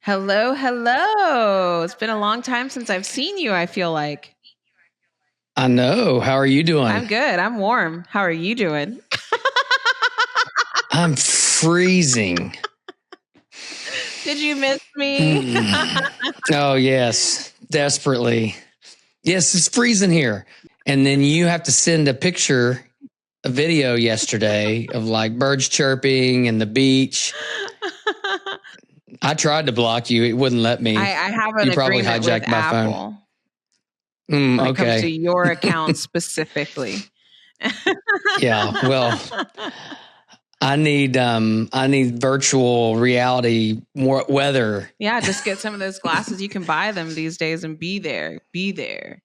Hello, hello. It's been a long time since I've seen you, I feel like. I know. How are you doing? I'm good. I'm warm. How are you doing? I'm freezing. Did you miss me? Oh, yes. Desperately. Yes, it's freezing here. And then you have to send a video yesterday of like birds chirping and the beach. I tried to block you. It wouldn't let me. I have an You probably agreement with hijacked my phone. Apple when it comes to your account specifically. Yeah, well, I need virtual reality more weather. Yeah, just get some of those glasses. You can buy them these days and be there. Be there.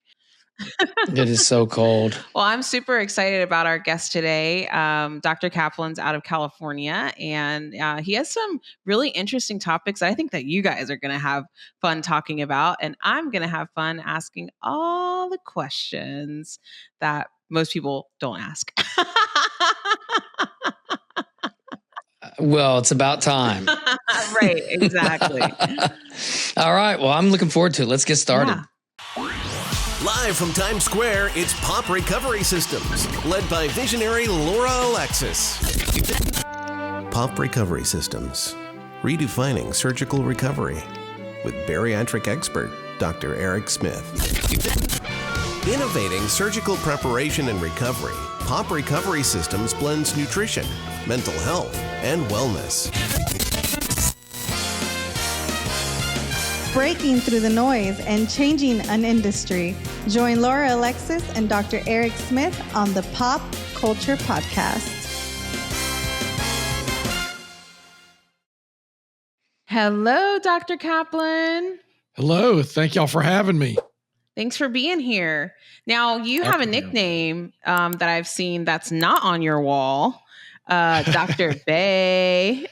It is so cold. Well, I'm super excited about our guest today. Dr. Kaplan's out of California, and he has some really interesting topics I think that you guys are going to have fun talking about, and I'm going to have fun asking all the questions that most people don't ask. Well, it's about time. Right, exactly. All right. Well, I'm looking forward to it. Let's get started. Yeah. Live from Times Square, it's Pop Recovery Systems, led by visionary Laura Alexis. Pop Recovery Systems, redefining surgical recovery, with bariatric expert Dr. Eric Smith. Innovating surgical preparation and recovery, Pop Recovery Systems blends nutrition, mental health, and wellness. Breaking through the noise and changing an industry. Join Laura Alexis and Dr. Eric Smith on the Pop Culture Podcast. Hello, Dr. Kaplan. Hello. Thank y'all for having me. Thanks for being here. Now, you have a nickname that I've seen that's not on your wall, Dr. Bay.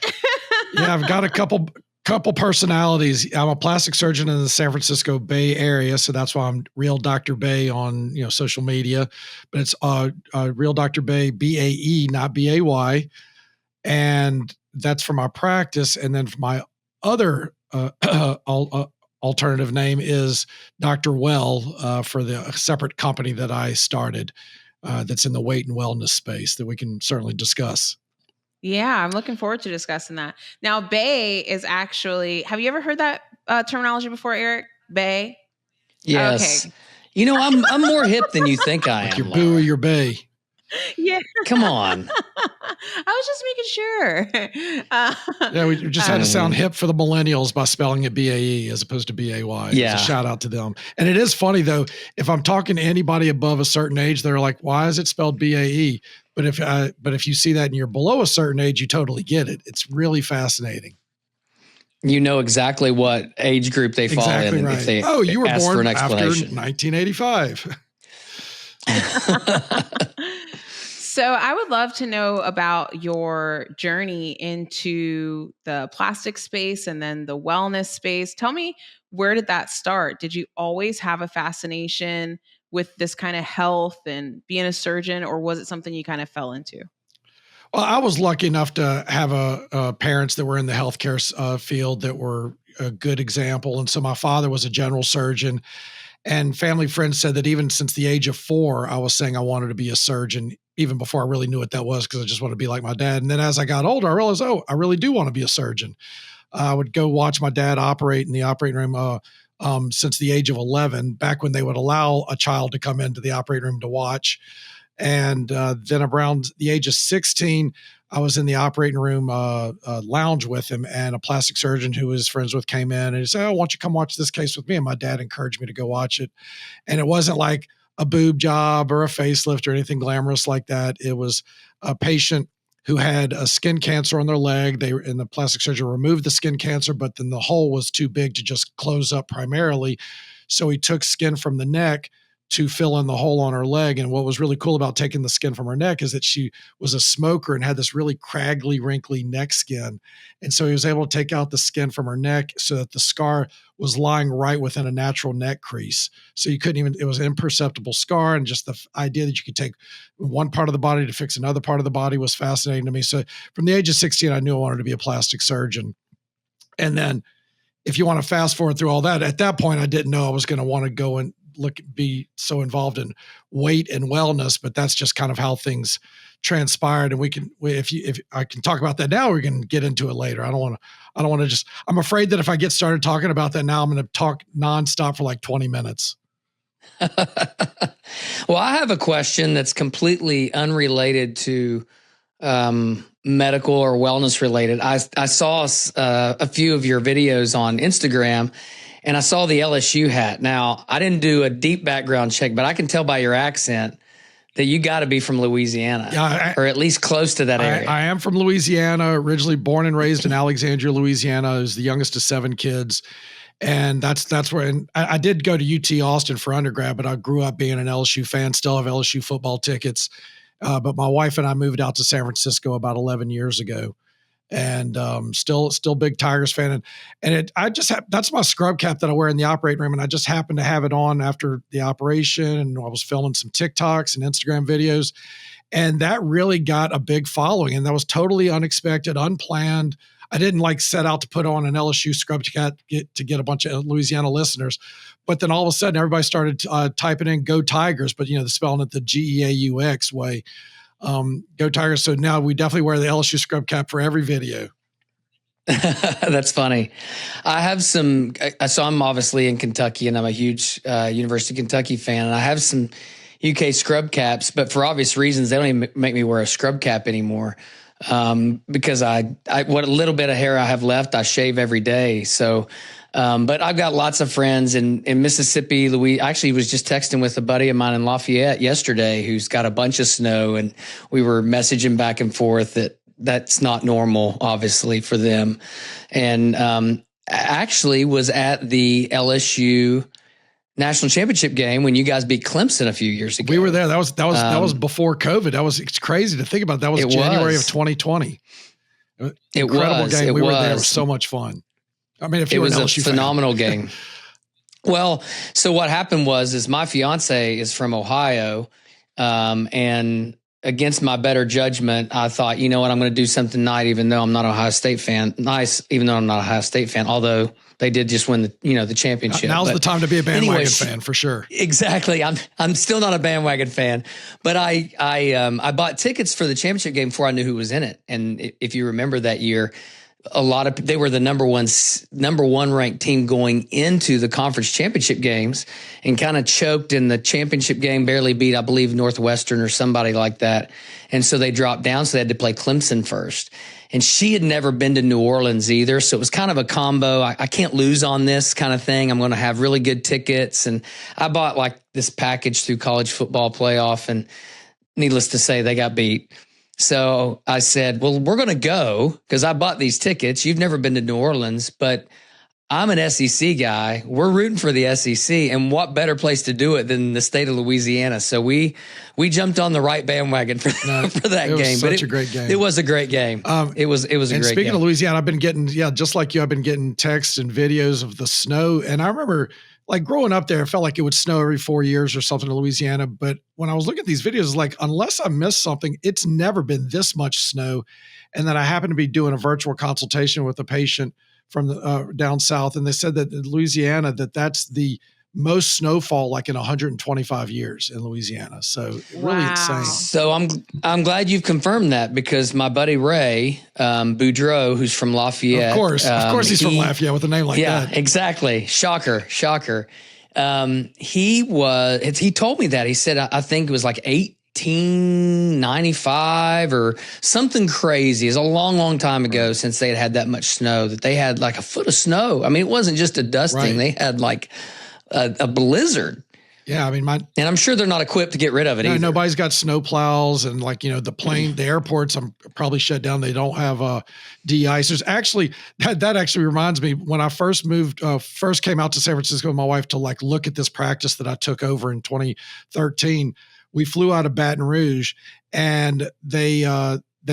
Yeah, I've got a couple personalities. I'm a plastic surgeon in the San Francisco Bay Area, so that's why I'm Real Dr. Bay on social media. But it's Real Dr. Bay, BAE, not BAY, and that's for my practice. And then for my other alternative name is DrWell for the separate company that I started that's in the weight and wellness space that we can certainly discuss. Yeah, I'm looking forward to discussing that. Now, Bay is actually, have you ever heard that terminology before, Eric? Bay? Yes. Okay. I'm more hip than you think I am. Your boo or your bay. Yeah. Come on. I was just making sure. Yeah, we just had to sound hip for the millennials by spelling it BAE as opposed to BAY. Yeah. It's a shout out to them. And it is funny though, if I'm talking to anybody above a certain age, they're like, why is it spelled BAE? But if you see that and you're below a certain age, you totally get it. It's really fascinating. You know exactly what age group they fall in. Right. If they you were ask born for an after explanation. 1985. So I would love to know about your journey into the plastic space and then the wellness space. Tell me, where did that start? Did you always have a fascination with this kind of health and being a surgeon, or was it something you kind of fell into? Well, I was lucky enough to have parents that were in the healthcare field that were a good example. And so my father was a general surgeon, and family friends said that even since the age of 4, I was saying I wanted to be a surgeon, even before I really knew what that was, because I just wanted to be like my dad. And then as I got older, I realized, I really do want to be a surgeon. I would go watch my dad operate in the operating room since the age of 11, back when they would allow a child to come into the operating room to watch. And then around the age of 16, I was in the operating room lounge with him, and a plastic surgeon who was friends with came in and he said, why don't you come watch this case with me? And my dad encouraged me to go watch it. And it wasn't like a boob job or a facelift or anything glamorous like that. It was a patient who had a skin cancer on their leg. And the plastic surgeon removed the skin cancer, but then the hole was too big to just close up primarily. So he took skin from the neck to fill in the hole on her leg. And what was really cool about taking the skin from her neck is that she was a smoker and had this really craggly, wrinkly neck skin. And so he was able to take out the skin from her neck so that the scar was lying right within a natural neck crease. So you couldn't even, it was an imperceptible scar. And just the idea that you could take one part of the body to fix another part of the body was fascinating to me. So from the age of 16, I knew I wanted to be a plastic surgeon. And then if you want to fast forward through all that, at that point, I didn't know I was going to want to go and be so involved in weight and wellness, but that's just kind of how things transpired. And if I can talk about that now, we can get into it later. I don't want to I'm afraid that if I get started talking about that now, I'm going to talk nonstop for like 20 minutes. Well, I have a question that's completely unrelated to medical or wellness related. I saw a few of your videos on Instagram, and I saw the LSU hat. Now, I didn't do a deep background check, but I can tell by your accent that you got to be from Louisiana, or at least close to that area. I am from Louisiana, originally born and raised in Alexandria, Louisiana. I was the youngest of 7 kids. And that's where, and I did go to UT Austin for undergrad, but I grew up being an LSU fan, still have LSU football tickets. But my wife and I moved out to San Francisco about 11 years ago, and still big Tigers fan. And that's my scrub cap that I wear in the operating room. And I just happened to have it on after the operation, and I was filming some TikToks and Instagram videos, and that really got a big following. And that was totally unexpected, unplanned. I didn't set out to put on an LSU scrub to get a bunch of Louisiana listeners, but then all of a sudden everybody started typing in "Go Tigers," but they're spelling it the GEAUX way. Go Tigers! So now we definitely wear the LSU scrub cap for every video. That's funny. I have some. So I'm obviously in Kentucky, and I'm a huge University of Kentucky fan, and I have some UK scrub caps, but for obvious reasons, they don't even make me wear a scrub cap anymore. Because what little bit of hair I have left, I shave every day. So, but I've got lots of friends in Mississippi, I actually was just texting with a buddy of mine in Lafayette yesterday who's got a bunch of snow, and we were messaging back and forth that's not normal, obviously, for them. And, actually was at the LSU national championship game when you guys beat Clemson a few years ago. We were there. That was before COVID. It's crazy to think about. That was January of 2020. Incredible game. We were there. It was so much fun. I mean, if you were an LSU fan. Phenomenal game. Well, so what happened is my fiance is from Ohio, and against my better judgment, I thought, you know what, I'm going to do something nice, even though I'm not an Ohio State fan. Although they did just win the championship. Now's the time to be a bandwagon fan for sure. Exactly. I'm still not a bandwagon fan, but I bought tickets for the championship game before I knew who was in it. And if you remember that year, they were the number one ranked team going into the conference championship games, and kind of choked in the championship game, barely beat, I believe, Northwestern or somebody like that. And so they dropped down. So they had to play Clemson first. And she had never been to New Orleans either. So it was kind of a combo. I can't lose on this kind of thing. I'm going to have really good tickets. And I bought this package through College Football Playoff, and needless to say, they got beat. So I said, well, we're going to go because I bought these tickets. You've never been to New Orleans, but I'm an SEC guy. We're rooting for the SEC, and what better place to do it than the state of Louisiana? So we jumped on the right bandwagon for that game. It was a great game. It was a great game. It was a great game. And speaking of Louisiana, I've been getting, just like you, I've been getting texts and videos of the snow. And I remember growing up there, it felt like it would snow every 4 years or something in Louisiana. But when I was looking at these videos, unless I missed something, it's never been this much snow. And then I happened to be doing a virtual consultation with a patient from down south, and they said that in Louisiana, that's the most snowfall in 125 years in Louisiana. So really insane. So I'm glad you've confirmed that, because my buddy Ray Boudreau, who's from Lafayette, of course he's from Lafayette with a name like that. Yeah, exactly. Shocker. He told me that. He said I think it was 1895 or something crazy. It's a long, long time ago since they had that much snow, that they had a foot of snow. I mean, it wasn't just a dusting. Right. They had a blizzard. Yeah. I mean, and I'm sure they're not equipped to get rid of it either. Nobody's got snow plows, and the airports I'm probably shut down. They don't have de-icers. Actually, that actually reminds me, when I first came out to San Francisco with my wife to look at this practice that I took over in 2013, we flew out of Baton Rouge, and they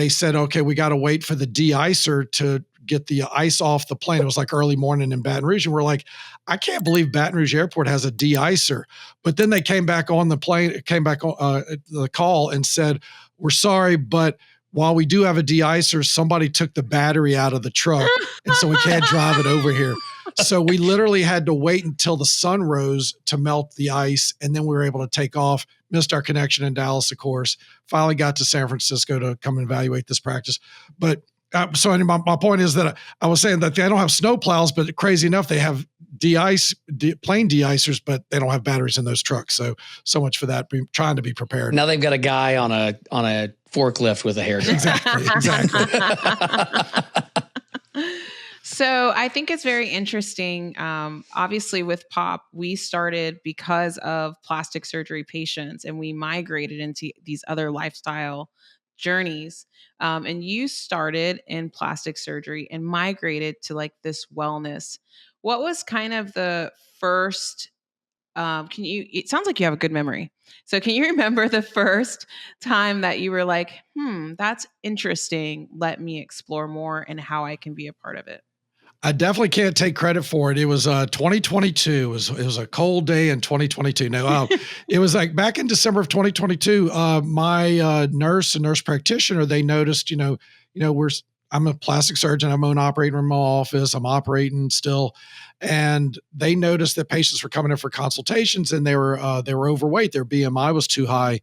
said, okay, we got to wait for the de-icer to get the ice off the plane. It was early morning in Baton Rouge. And we're I can't believe Baton Rouge Airport has a de-icer. But then they came back on the call and said, we're sorry, but while we do have a de-icer, somebody took the battery out of the truck. And so we can't drive it over here. So we literally had to wait until the sun rose to melt the ice. And then we were able to take off, missed our connection in Dallas, of course, finally got to San Francisco to come and evaluate this practice. But so anyway, my point is that I was saying that they don't have snow plows, but crazy enough, they have plane de-icers, but they don't have batteries in those trucks. So much for that, trying to be prepared. Now they've got a guy on a forklift with a hair dryer. Exactly. So I think it's very interesting. Obviously, with POP, we started because of plastic surgery patients, and we migrated into these other lifestyle journeys. And you started in plastic surgery and migrated to like this wellness. What was kind of the first? It sounds like you have a good memory. So can you remember the first time that you were like, that's interesting. Let me explore more and how I can be a part of it? I definitely can't take credit for it. It was 2022. It was a cold day in 2022. No, it was like back in December of 2022. My nurse and nurse practitioner, they noticed, I'm a plastic surgeon. I'm on operating room in my office. I'm operating still, and they noticed that patients were coming in for consultations and they were overweight. Their BMI was too high.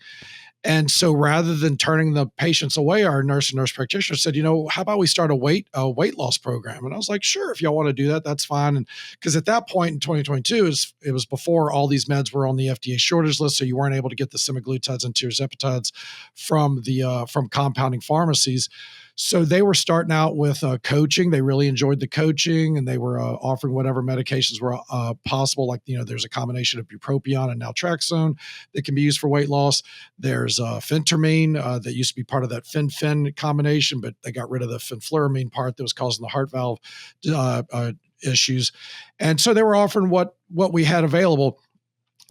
And so rather than turning the patients away, our nurse and nurse practitioner said, how about we start a weight loss program? And I was like, sure, if y'all want to do that, that's fine. And because at that point in 2022, it was before all these meds were on the FDA shortage list. So you weren't able to get the semaglutides and tirzepatides from compounding pharmacies. So they were starting out with coaching. They really enjoyed the coaching, and they were offering whatever medications were possible. Like, there's a combination of bupropion and naltrexone that can be used for weight loss. There's phentermine that used to be part of that fen-phen combination, but they got rid of the fenfluramine part that was causing the heart valve issues. And so they were offering what we had available.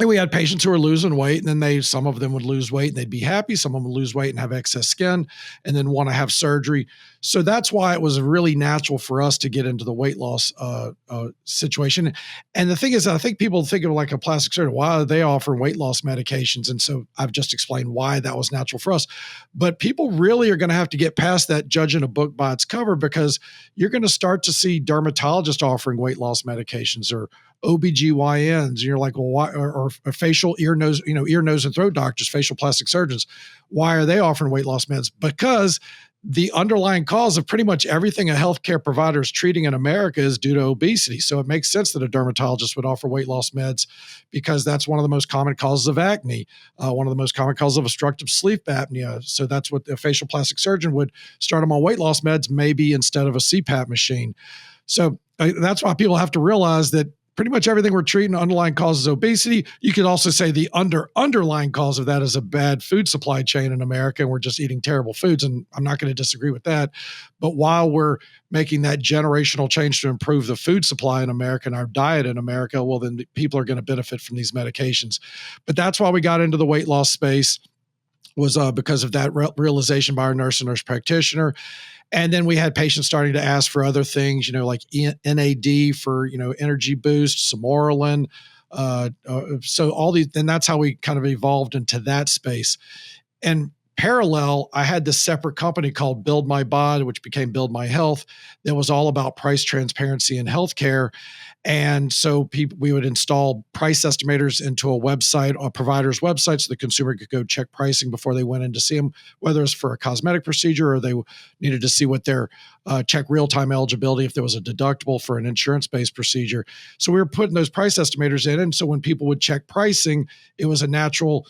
And we had patients who were losing weight, and then some of them would lose weight and they'd be happy. Some of them would lose weight and have excess skin and then want to have surgery. So that's why it was really natural for us to get into the weight loss situation. And the thing is, I think people think of like a plastic surgeon, why are they offering weight loss medications? And so I've just explained why that was natural for us. But people really are going to have to get past that judging a book by its cover, because you're going to start to see dermatologists offering weight loss medications, or OBGYNs, and you're like, well, why? Or facial, ear, nose, and throat doctors, facial plastic surgeons. Why are they offering weight loss meds? Because the underlying cause of pretty much everything a healthcare provider is treating in America is due to obesity. So it makes sense that a dermatologist would offer weight loss meds, because that's one of the most common causes of acne, one of the most common causes of obstructive sleep apnea. So that's what a facial plastic surgeon would start them on weight loss meds, maybe instead of a CPAP machine. So that's why people have to realize that pretty much everything we're treating underlying causes obesity. You could also say the underlying cause of that is a bad food supply chain in America, and we're just eating terrible foods. And I'm not going to disagree with that. But while we're making that generational change to improve the food supply in America and our diet in America, well, then people are going to benefit from these medications. But that's why we got into the weight loss space, was because of that realization by our nurse and nurse practitioner. And then we had patients starting to ask for other things, like NAD for, energy boost, Samoralin. So all these, and that's how we kind of evolved into that space. And parallel, I had this separate company called Build My Bod, which became Build My Health, that was all about price transparency in healthcare. And so we would install price estimators into a website, a provider's website, so the consumer could go check pricing before they went in to see them, whether it's for a cosmetic procedure or they needed to see what their check real-time eligibility, if there was a deductible for an insurance-based procedure. So we were putting those price estimators in. And so when people would check pricing, it was a natural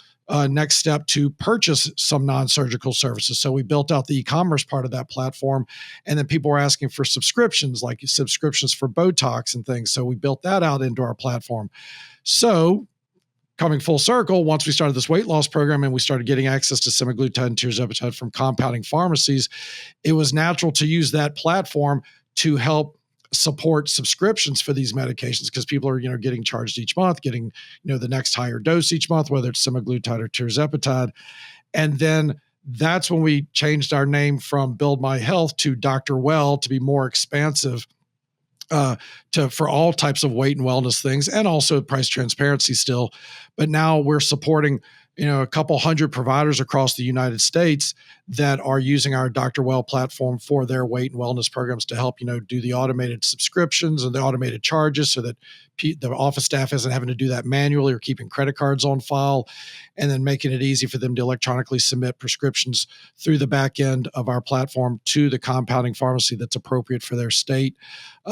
next step to purchase some non-surgical services. So we built out the e-commerce part of that platform, and then people were asking for subscriptions, like subscriptions for Botox and things. So we built that out into our platform. So coming full circle, once we started this weight loss program and we started getting access to semaglutide and tirzepatide from compounding pharmacies, it was natural to use that platform to help support subscriptions for these medications, because people are, getting charged each month, getting, the next higher dose each month, whether it's semaglutide or tirzepatide. And then that's when we changed our name from Build My Health to DrWell, to be more expansive for all types of weight and wellness things, and also price transparency still. But now we're supporting, a couple hundred providers across the United States that are using our DrWell platform for their weight and wellness programs to help, do the automated subscriptions and the automated charges so that the office staff isn't having to do that manually or keeping credit cards on file, and then making it easy for them to electronically submit prescriptions through the back end of our platform to the compounding pharmacy that's appropriate for their state.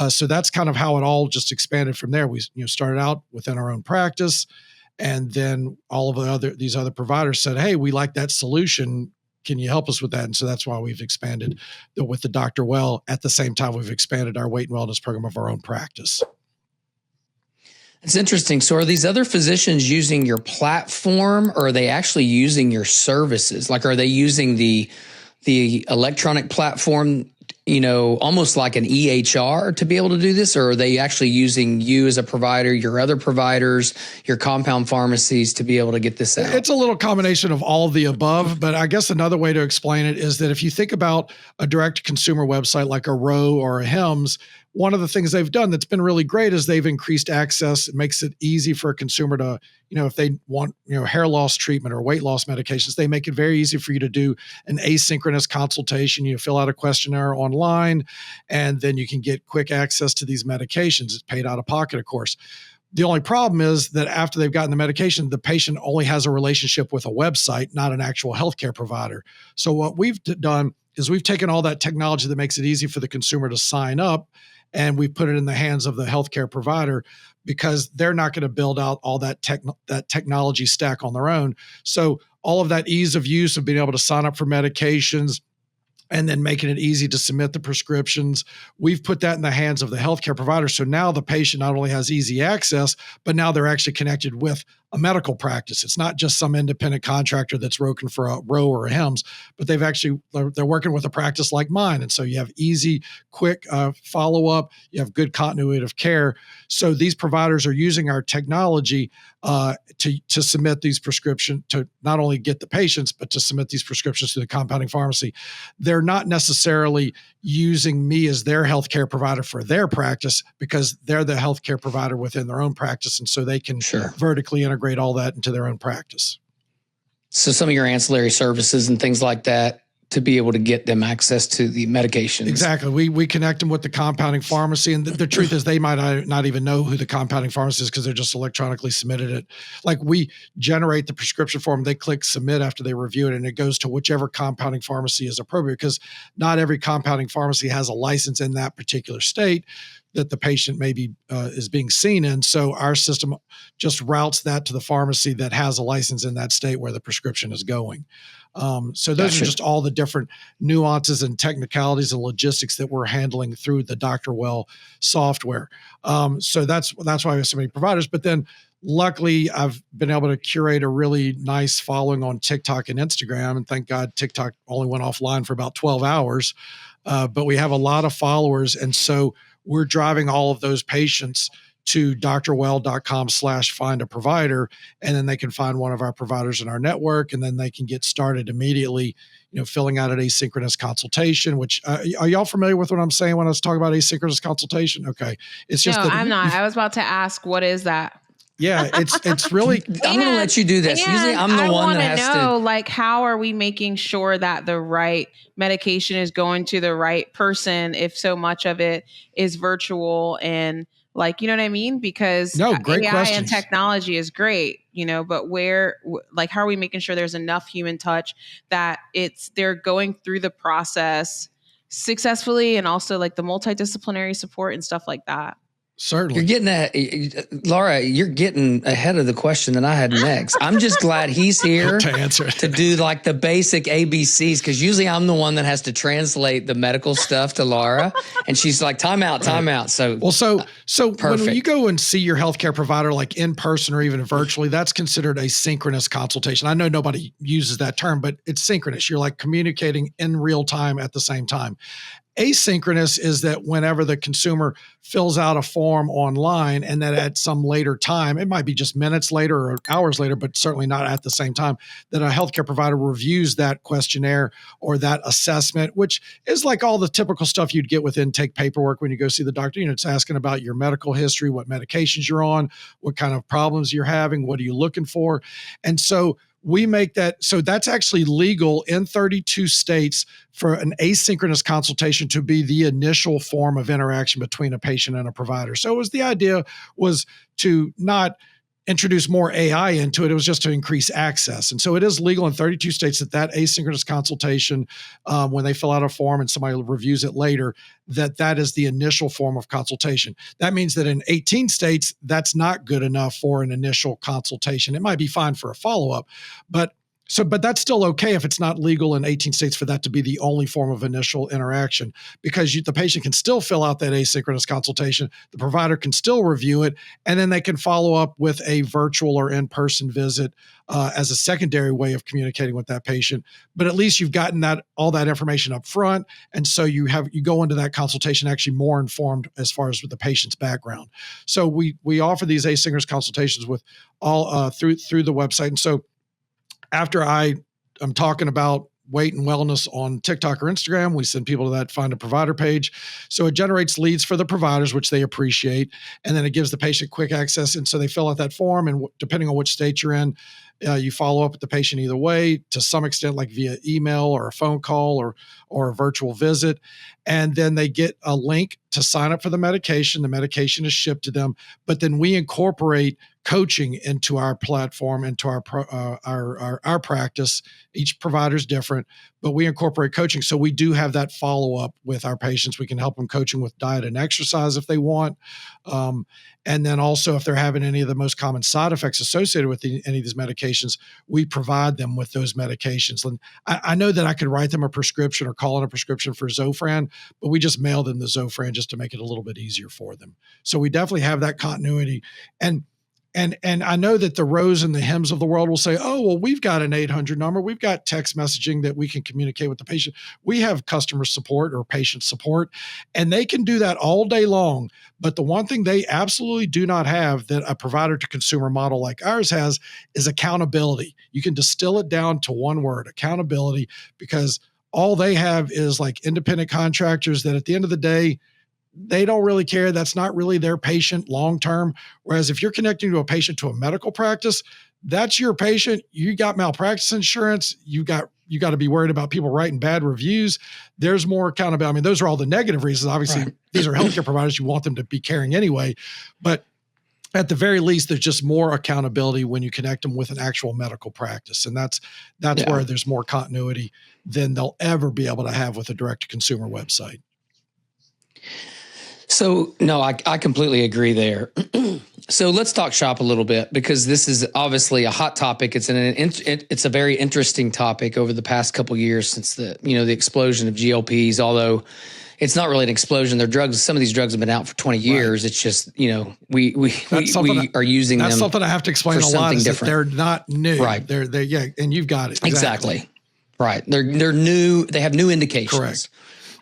So that's kind of how it all just expanded from there. We started out within our own practice, and then all of these other providers said, "Hey, we like that solution. Can you help us with that?" And so that's why we've expanded with the DrWell. At the same time, we've expanded our weight and wellness program of our own practice. It's interesting. So are these other physicians using your platform, or are they actually using your services? Like, are they using the electronic platform, almost like an EHR to be able to do this? Or are they actually using you as a provider, your other providers, your compound pharmacies to be able to get this out? It's a little combination of all of the above, but I guess another way to explain it is that if you think about a direct consumer website like a Row or a Hims, one of the things they've done that's been really great is they've increased access. It makes it easy for a consumer to, if they want, hair loss treatment or weight loss medications, they make it very easy for you to do an asynchronous consultation. You fill out a questionnaire online, and then you can get quick access to these medications. It's paid out of pocket, of course. The only problem is that after they've gotten the medication, the patient only has a relationship with a website, not an actual healthcare provider. So what we've done is we've taken all that technology that makes it easy for the consumer to sign up, and we put it in the hands of the healthcare provider, because they're not going to build out all that technology stack on their own. So all of that ease of use of being able to sign up for medications and then making it easy to submit the prescriptions, we've put that in the hands of the healthcare provider. So now the patient not only has easy access, but now they're actually connected with a medical practice. It's not just some independent contractor that's working for a Row or a Hims, but they're working with a practice like mine. And so you have easy, quick follow-up, you have good continuity of care. So these providers are using our technology to submit these prescriptions, to not only get the patients, but to submit these prescriptions to the compounding pharmacy. They're not necessarily using me as their healthcare provider for their practice, because they're the healthcare provider within their own practice. And so they can vertically integrate all that into their own practice. So some of your ancillary services and things like that, to be able to get them access to the medications. Exactly. We connect them with the compounding pharmacy. And the truth is they might not even know who the compounding pharmacy is, because they're just electronically submitted it. Like, we generate the prescription form, they click submit after they review it, and it goes to whichever compounding pharmacy is appropriate, because not every compounding pharmacy has a license in that particular state that the patient maybe is being seen in. So our system just routes that to the pharmacy that has a license in that state where the prescription is going. So those are just all the different nuances and technicalities and logistics that we're handling through the DrWell software. So that's why we have so many providers. But then luckily, I've been able to curate a really nice following on TikTok and Instagram. And thank God TikTok only went offline for about 12 hours. But we have a lot of followers. And so we're driving all of those patients to drwell.com/find a provider, and then they can find one of our providers in our network, and then they can get started immediately, filling out an asynchronous consultation, which are y'all familiar with what I'm saying when I was talking about asynchronous consultation? Okay. It's just no, I'm not. I was about to ask, what is that? Yeah, it's really. I'm going to let you do this. Usually, I'm the one that has to know. Like, how are we making sure that the right medication is going to the right person if so much of it is virtual and, like, you know what I mean? Because great AI questions. and technology is great, but how are we making sure there's enough human touch that they're going through the process successfully, and also like the multidisciplinary support and stuff like that? Certainly. You're getting Laura, you're getting ahead of the question that I had next. I'm just glad he's here to answer to do like the basic ABCs, because usually I'm the one that has to translate the medical stuff to Laura, and she's like, time out. So when you go and see your healthcare provider, like in person or even virtually, that's considered a synchronous consultation. I know nobody uses that term, but it's synchronous. You're like communicating in real time at the same time. Asynchronous is that whenever the consumer fills out a form online, and that at some later time, it might be just minutes later or hours later, but certainly not at the same time, that a healthcare provider reviews that questionnaire or that assessment, which is like all the typical stuff you'd get with intake paperwork when you go see the doctor. It's asking about your medical history, what medications you're on, what kind of problems you're having, what are you looking for. And so we make that, so that's actually legal in 32 states for an asynchronous consultation to be the initial form of interaction between a patient and a provider. So the idea was to not introduce more AI into it. It was just to increase access. And so it is legal in 32 states that asynchronous consultation, when they fill out a form and somebody reviews it later, that is the initial form of consultation. That means that in 18 states, that's not good enough for an initial consultation. It might be fine for a follow-up, but that's still okay if it's not legal in 18 states for that to be the only form of initial interaction, because the patient can still fill out that asynchronous consultation, the provider can still review it, and then they can follow up with a virtual or in-person visit as a secondary way of communicating with that patient. But at least you've gotten all that information up front, and so you go into that consultation actually more informed as far as with the patient's background. So we offer these asynchronous consultations with all through the website, and so after I'm talking about weight and wellness on TikTok or Instagram, we send people to that Find a Provider page. So it generates leads for the providers, which they appreciate. And then it gives the patient quick access. And so they fill out that form. And depending on which state you're in, you follow up with the patient either way, to some extent, like via email or a phone call or a virtual visit. And then they get a link to sign up for the medication. The medication is shipped to them. But then we incorporate coaching into our platform, into our practice. Each provider is different, but we incorporate coaching. So we do have that follow-up with our patients. We can help them coaching with diet and exercise if they want. And then also if they're having any of the most common side effects associated with any of these medications, we provide them with those medications. And I know that I could write them a prescription or call in a prescription for Zofran, but we just mail them the Zofran just to make it a little bit easier for them. So we definitely have that continuity. And I know that the Rose and the Hims of the world will say, oh, well, we've got an 800 number. We've got text messaging that we can communicate with the patient. We have customer support or patient support, and they can do that all day long. But the one thing they absolutely do not have that a provider to consumer model like ours has is accountability. You can distill it down to one word, accountability, because all they have is like independent contractors that at the end of the day, they don't really care. That's not really their patient long-term. Whereas if you're connecting to a patient to a medical practice, that's your patient. You got malpractice insurance. You got to be worried about people writing bad reviews. There's more accountability. I mean, those are all the negative reasons. Obviously, right. These are healthcare providers. You want them to be caring anyway. But at the very least, there's just more accountability when you connect them with an actual medical practice. And that's where there's more continuity than they'll ever be able to have with a direct-to-consumer website. So, no, I completely agree there. So let's talk shop a little bit, because this is obviously a hot topic. It's a very interesting topic over the past couple of years since the explosion of GLPs, although it's not really an explosion. They're drugs. Some of these drugs have been out for 20 years. Right. It's just, we are using them. That's something I have to explain a lot, is that they're not new. Right. They're and you've got it. Exactly. Right. They're new. They have new indications. Correct.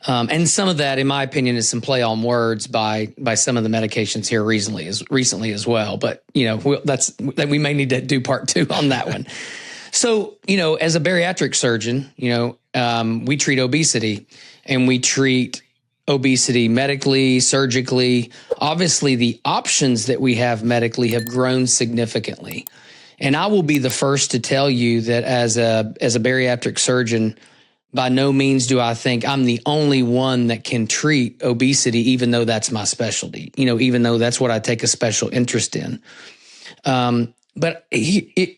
And some of that, in my opinion, is some play on words by some of the medications here recently as well. But we may need to do part 2 on that one. So as a bariatric surgeon, we treat obesity, and we treat obesity medically, surgically. Obviously, the options that we have medically have grown significantly, and I will be the first to tell you that as a bariatric surgeon, by no means do I think I'm the only one that can treat obesity, even though that's my specialty, even though that's what I take a special interest in. But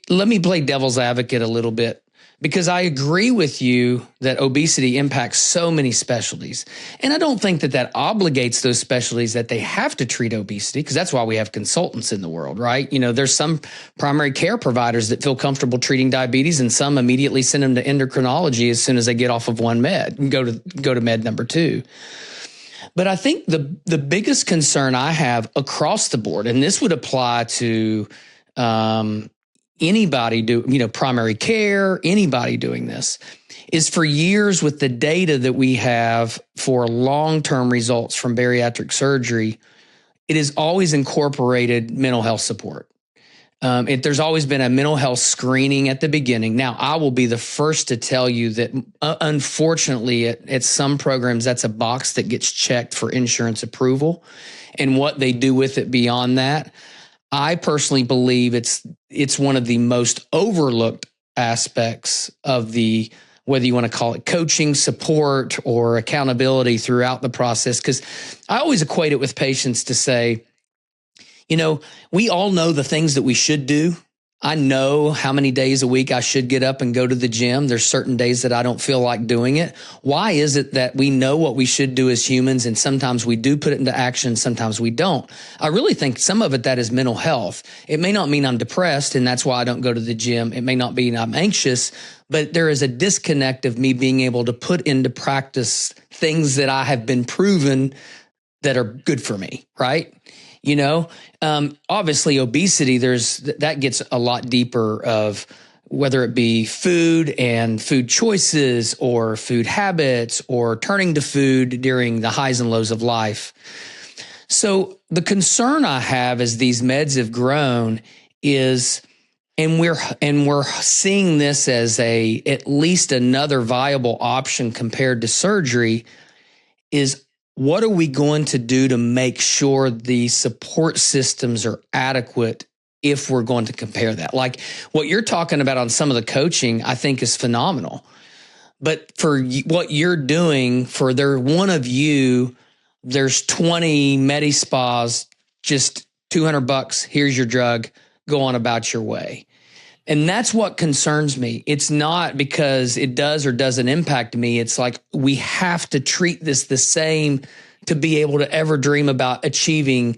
let me play devil's advocate a little bit, because I agree with you that obesity impacts so many specialties. And I don't think that obligates those specialties that they have to treat obesity, because that's why we have consultants in the world, right? There's some primary care providers that feel comfortable treating diabetes, and some immediately send them to endocrinology as soon as they get off of one med and go to med number 2. But I think the biggest concern I have across the board, and this would apply to anybody primary care, anybody doing this, is for years with the data that we have for long-term results from bariatric surgery, it has always incorporated mental health support. There's always been a mental health screening at the beginning. Now, I will be the first to tell you that, unfortunately, at some programs, that's a box that gets checked for insurance approval, and what they do with it beyond that. I personally believe it's one of the most overlooked aspects of the, whether you want to call it coaching, support, or accountability throughout the process. Because I always equate it with patients to say, we all know the things that we should do. I know how many days a week I should get up and go to the gym. There's certain days that I don't feel like doing it. Why is it that we know what we should do as humans, and sometimes we do put it into action, sometimes we don't? I really think some of it that is mental health. It may not mean I'm depressed and that's why I don't go to the gym. It may not mean I'm anxious, but there is a disconnect of me being able to put into practice things that I have been proven that are good for me, right? Obviously obesity, that gets a lot deeper of whether it be food and food choices or food habits or turning to food during the highs and lows of life. So the concern I have as these meds have grown is, and we're seeing this as at least another viable option compared to surgery, is what are we going to do to make sure the support systems are adequate if we're going to compare that? Like what you're talking about on some of the coaching, I think is phenomenal. But for what you're doing for one of you, there's 20 Medi Spas, just $200. Here's your drug. Go on about your way. And that's what concerns me. It's not because it does or doesn't impact me. It's like we have to treat this the same to be able to ever dream about achieving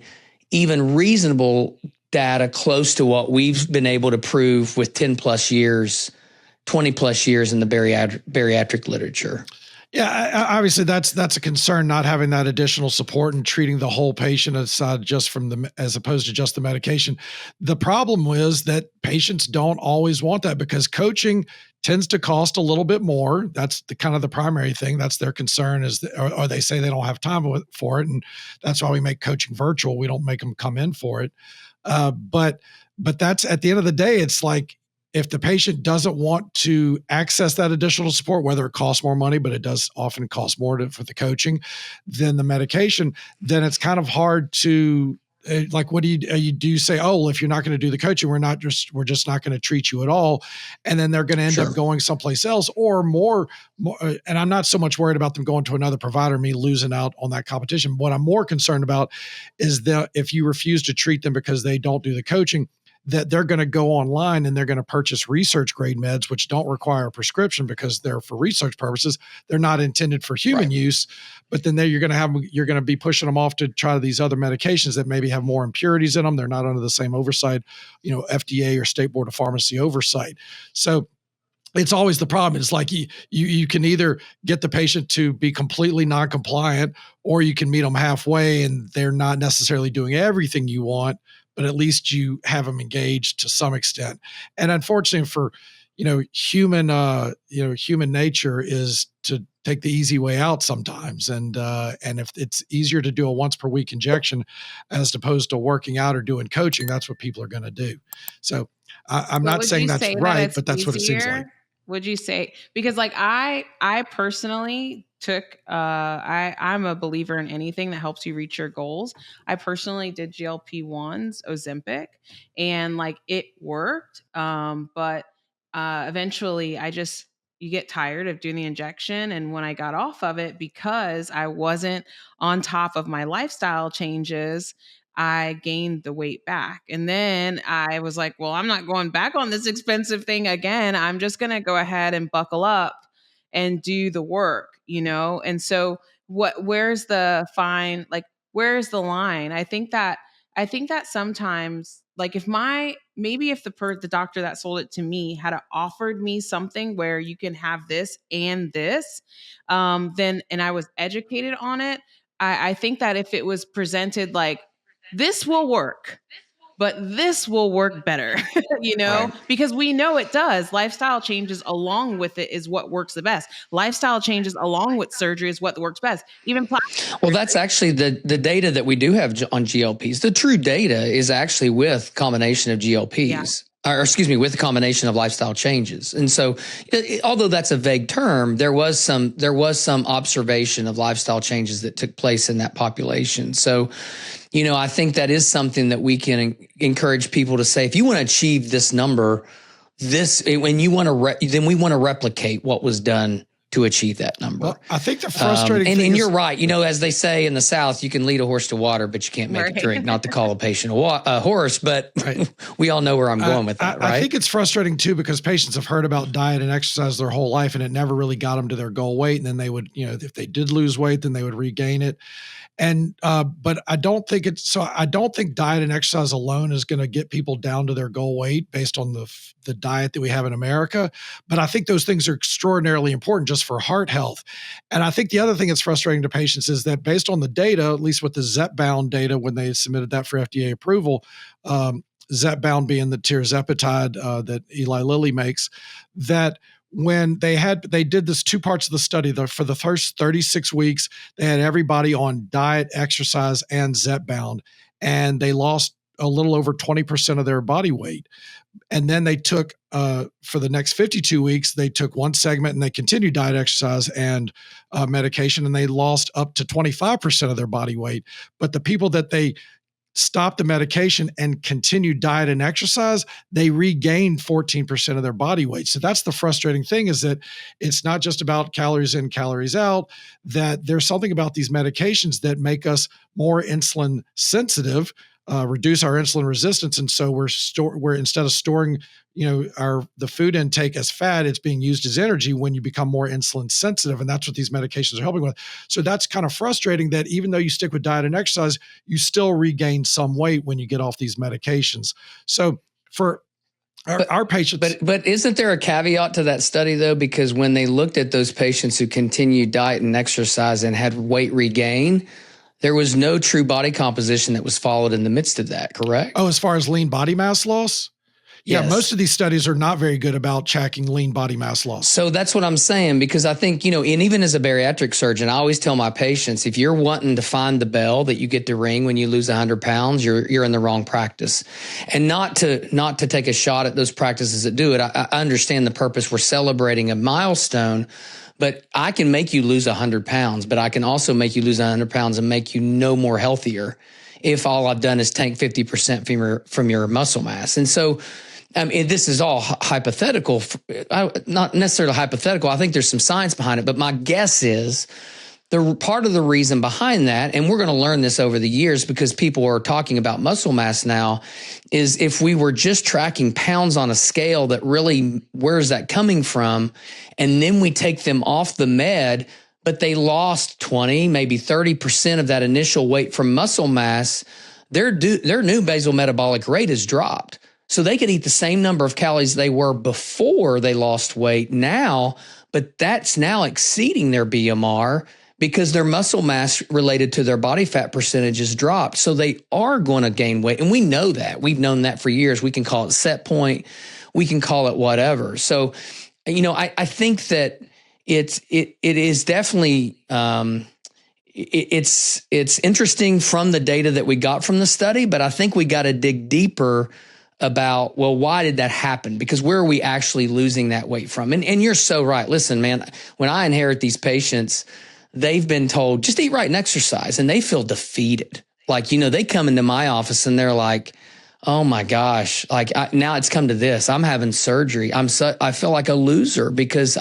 even reasonable data close to what we've been able to prove with 10 plus years, 20 plus years in the bariatric literature. Yeah, obviously that's a concern, not having that additional support and treating the whole patient aside as opposed to just the medication. The problem is that patients don't always want that because coaching tends to cost a little bit more. That's the kind of the primary thing. That's their concern or they say they don't have time for it. And that's why we make coaching virtual. We don't make them come in for it. But that's at the end of the day, it's like, if the patient doesn't want to access that additional support, whether it costs more money, but it does often cost more for the coaching than the medication, then it's kind of hard to like, what do you say? Oh, well, if you're not going to do the coaching, we're just not going to treat you at all. And then they're going to end up going someplace else or more. And I'm not so much worried about them going to another provider, me losing out on that competition. What I'm more concerned about is that if you refuse to treat them because they don't do the coaching, that they're going to go online and they're going to purchase research grade meds, which don't require a prescription because they're for research purposes. They're not intended for human use, but then you're going to be pushing them off to try these other medications that maybe have more impurities in them. They're not under the same oversight, FDA or State Board of Pharmacy oversight. So it's always the problem. It's like you can either get the patient to be completely non-compliant, or you can meet them halfway and they're not necessarily doing everything you want, but at least you have them engaged to some extent. And unfortunately for, human nature is to take the easy way out sometimes. And if it's easier to do a once per week injection as opposed to working out or doing coaching, that's what people are going to do. So I'm not saying that's right, but that's what it seems like. Would you say, because like I personally took, I'm a believer in anything that helps you reach your goals. I personally did GLP-1s, Ozempic, and like it worked. But eventually you get tired of doing the injection. And when I got off of it, because I wasn't on top of my lifestyle changes, I gained the weight back. And then I was like, well, I'm not going back on this expensive thing again. I'm just going to go ahead and buckle up and do the work, And so where's the fine? Like, where's the line? I think that sometimes, like, if the doctor that sold it to me had offered me something where you can have this and this, then, and I was educated on it, I think that if it was presented like, this will work, but this will work better, Right. because we know it does. Lifestyle changes along with it is what works the best. Lifestyle changes along with surgery is what works best. Even plastic. Well, that's actually the data that we do have on GLPs. The true data is actually with combination of GLPs. Or excuse me, with the combination of lifestyle changes. And so, although that's a vague term, there was some observation of lifestyle changes that took place in that population. So, I think that is something that we can encourage people to say, if you want to achieve this number, when you want to, then we want to replicate what was done to achieve that number. Well, I think the frustrating thing and is, you're right. As they say in the South, you can lead a horse to water, but you can't make it drink. Not to call a patient a horse, but right. We all know where I'm going with that, right? I think it's frustrating too, because patients have heard about diet and exercise their whole life, and it never really got them to their goal weight. And then they would, if they did lose weight, then they would regain it. And, but I don't think diet and exercise alone is going to get people down to their goal weight based on the diet that we have in America. But I think those things are extraordinarily important just for heart health. And I think the other thing that's frustrating to patients is that based on the data, at least with the Zepbound data, when they submitted that for FDA approval, Zepbound being the tirzepatide that Eli Lilly makes, that when they did this 2 parts of the study, for the first 36 weeks, they had everybody on diet, exercise, and Zepbound, and they lost a little over 20% of their body weight. And then they took, for the next 52 weeks, they took one segment and they continued diet, exercise, and medication, and they lost up to 25% of their body weight. But the people that they stopped the medication and continued diet and exercise, they regained 14% of their body weight. So that's the frustrating thing, is that it's not just about calories in, calories out, that there's something about these medications that make us more insulin sensitive, reduce our insulin resistance. And so we're instead of storing, the food intake as fat, it's being used as energy when you become more insulin sensitive. And that's what these medications are helping with. So that's kind of frustrating, that even though you stick with diet and exercise, you still regain some weight when you get off these medications. So for our patients. But isn't there a caveat to that study, though? Because when they looked at those patients who continued diet and exercise and had weight regain, there was no true body composition that was followed in the midst of that, correct? Oh, as far as lean body mass loss? Yeah, Yes. Most of these studies are not very good about tracking lean body mass loss. So that's what I'm saying, because I think, and even as a bariatric surgeon, I always tell my patients, if you're wanting to find the bell that you get to ring when you lose 100 pounds, you're in the wrong practice. And not to take a shot at those practices that do it. I understand the purpose. We're celebrating a milestone. But I can make you lose 100 pounds, but I can also make you lose 100 pounds and make you no more healthier if all I've done is tank 50% from your muscle mass. And so, this is all hypothetical, not necessarily hypothetical. I think there's some science behind it, but my guess is the part of the reason behind that, and we're going to learn this over the years because people are talking about muscle mass now, is if we were just tracking pounds on a scale, that really, where's that coming from? And then we take them off the med, but they lost 20, maybe 30% of that initial weight from muscle mass, their new basal metabolic rate has dropped. So they could eat the same number of calories they were before they lost weight now, but that's now exceeding their BMR, because their muscle mass related to their body fat percentage has dropped. So they are going to gain weight. And we know that. We've known that for years. We can call it set point. We can call it whatever. So, I think that it is definitely, it's interesting from the data that we got from the study, but I think we got to dig deeper about, well, why did that happen? Because where are we actually losing that weight from? And you're so right. Listen, man, when I inherit these patients, they've been told, just eat right and exercise, and they feel defeated. Like, they come into my office and they're like, oh my gosh, now it's come to this. I'm having surgery. I feel like a loser because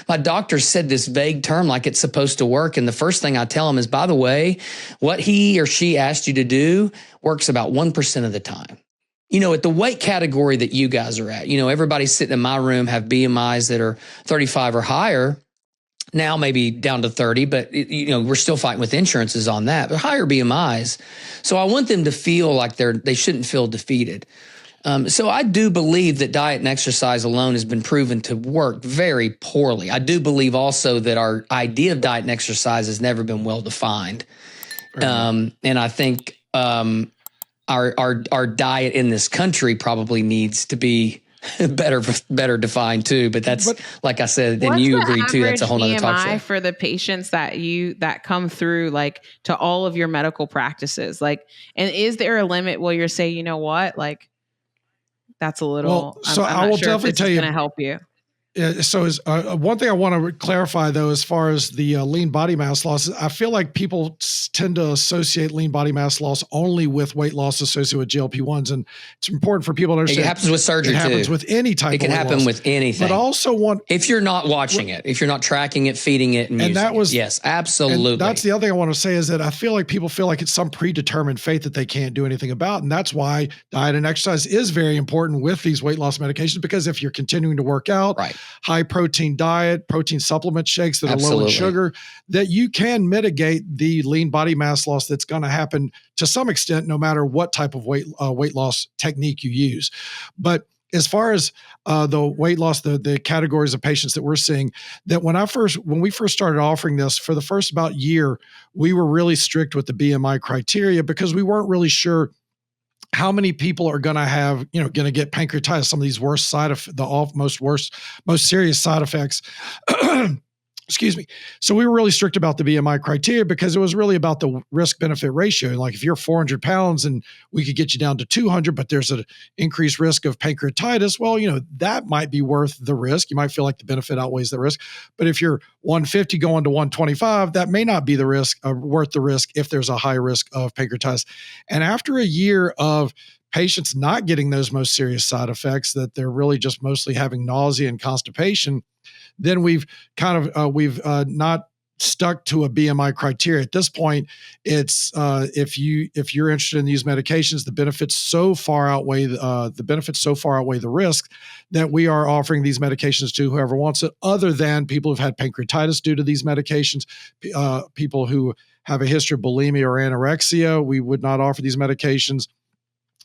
my doctor said this vague term like it's supposed to work. And the first thing I tell them is, by the way, what he or she asked you to do works about 1% of the time. At the weight category that you guys are at, everybody sitting in my room have BMIs that are 35 or higher. Now maybe down to 30, but we're still fighting with insurances on that, but higher BMIs. So I want them to feel like they shouldn't feel defeated. So I do believe that diet and exercise alone has been proven to work very poorly. I do believe also that our idea of diet and exercise has never been well defined. And I think our diet in this country probably needs to be better defined too, but like I said, then you agree too. That's a whole nother talk show. For the patients that come through, like, to all of your medical practices, like, and is there a limit where you're saying, that's a little, so I'm I will not sure definitely if this tell is you, going to help you. So is one thing I want to clarify though, as far as the lean body mass loss, I feel like people tend to associate lean body mass loss only with weight loss associated with GLP-1s, and it's important for people to understand. It happens with surgery. It happens with any type. It can happen with anything. But also if you're not watching it, if you're not tracking it, feeding it, and that was yes, absolutely. And that's the other thing I want to say is that I feel like people feel like it's some predetermined fate that they can't do anything about, and that's why diet and exercise is very important with these weight loss medications, because if you're continuing to work out, right, high protein diet, protein supplement shakes that are low in sugar, that you can mitigate the lean body mass loss that's going to happen to some extent, no matter what type of weight loss technique you use. But as far as the weight loss, the categories of patients that we're seeing, that when we first started offering this, for the first about year, we were really strict with the BMI criteria because we weren't really sure how many people are going to have, going to get pancreatitis, some of these most serious side effects. Excuse me. So we were really strict about the BMI criteria because it was really about the risk benefit ratio. Like if you're 400 pounds and we could get you down to 200, but there's an increased risk of pancreatitis, well, that might be worth the risk. You might feel like the benefit outweighs the risk. But if you're 150 going to 125, that may not be the risk worth the risk if there's a high risk of pancreatitis. And after a year of patients not getting those most serious side effects, that they're really just mostly having nausea and constipation, then we've not stuck to a BMI criteria. At this point, it's if you're interested in these medications, the benefits so far outweigh the risk that we are offering these medications to whoever wants it, other than people who've had pancreatitis due to these medications, people who have a history of bulimia or anorexia. We would not offer these medications.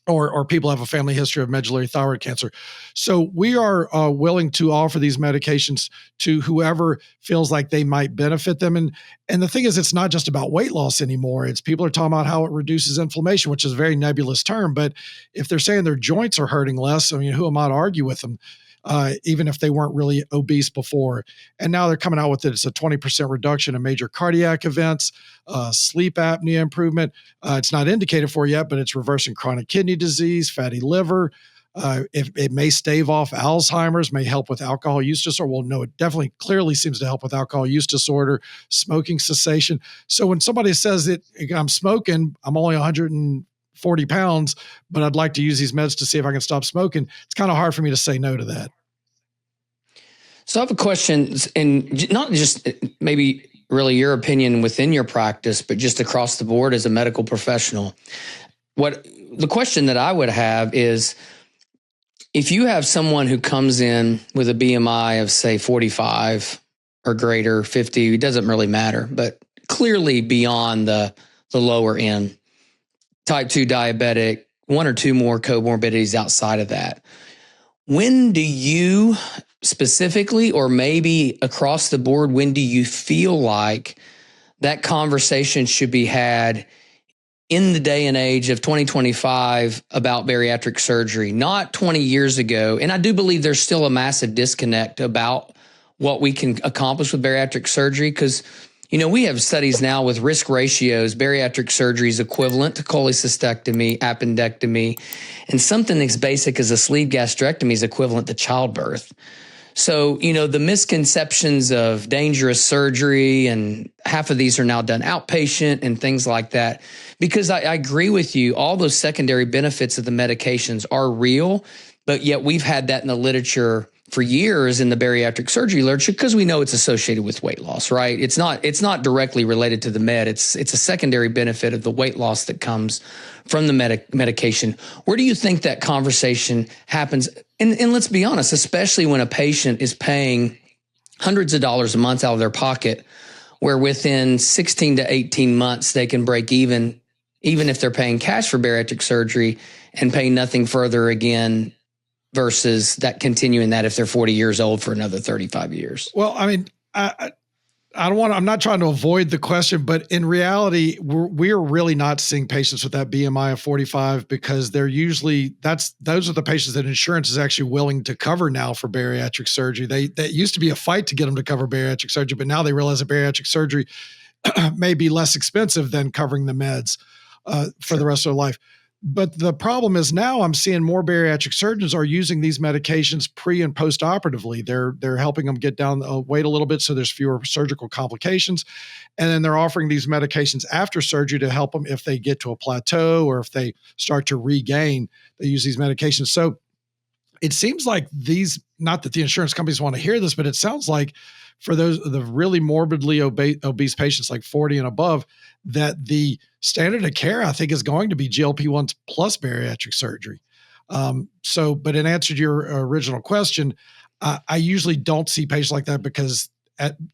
Or people have a family history of medullary thyroid cancer. So we are willing to offer these medications to whoever feels like they might benefit them. And the thing is, it's not just about weight loss anymore. It's people are talking about how it reduces inflammation, which is a very nebulous term. But if they're saying their joints are hurting less, I mean, who am I to argue with them? Even if they weren't really obese before. And now they're coming out with it. It's a 20% reduction in major cardiac events, sleep apnea improvement. It's not indicated for yet, but it's reversing chronic kidney disease, fatty liver. It may stave off Alzheimer's, may help with alcohol use disorder. Well, no, it definitely clearly seems to help with alcohol use disorder, smoking cessation. So when somebody says that I'm smoking, I'm only 140 pounds, but I'd like to use these meds to see if I can stop smoking, it's kind of hard for me to say no to that. So I have a question, and not just maybe really your opinion within your practice, but just across the board as a medical professional. The question that I would have is, if you have someone who comes in with a BMI of say 45 or greater, 50, it doesn't really matter, but clearly beyond the lower end, type 2 diabetic, one or two more comorbidities outside of that. When do you specifically, or maybe across the board, when do you feel like that conversation should be had in the day and age of 2025 about bariatric surgery, not 20 years ago? And I do believe there's still a massive disconnect about what we can accomplish with bariatric surgery, because we have studies now with risk ratios. Bariatric surgery is equivalent to cholecystectomy, appendectomy, and something as basic as a sleeve gastrectomy is equivalent to childbirth. So, the misconceptions of dangerous surgery, and half of these are now done outpatient and things like that. Because I agree with you, all those secondary benefits of the medications are real, but yet we've had that in the literature for years, in the bariatric surgery literature, because we know it's associated with weight loss, right? It's not directly related to the med. It's a secondary benefit of the weight loss that comes from the medication. Where do you think that conversation happens? And let's be honest, especially when a patient is paying hundreds of dollars a month out of their pocket, where within 16 to 18 months they can break even if they're paying cash for bariatric surgery, and pay nothing further again, versus that continuing that if they're 40 years old for another 35 years. Well, I mean, I'm not trying to avoid the question, but in reality, we're really not seeing patients with that BMI of 45, because they're usually, those are the patients that insurance is actually willing to cover now for bariatric surgery. That used to be a fight to get them to cover bariatric surgery, but now they realize that bariatric surgery may be less expensive than covering the meds for the rest of their life. But the problem is now I'm seeing more bariatric surgeons are using these medications pre and post operatively. They're helping them get down the weight a little bit so there's fewer surgical complications. And then they're offering these medications after surgery to help them if they get to a plateau or if they start to regain, they use these medications. So it seems like these, not that the insurance companies want to hear this, but it sounds like for the really morbidly obese patients like 40 and above, that the standard of care, I think, is going to be GLP-1s plus bariatric surgery. But in answer to your original question, I usually don't see patients like that because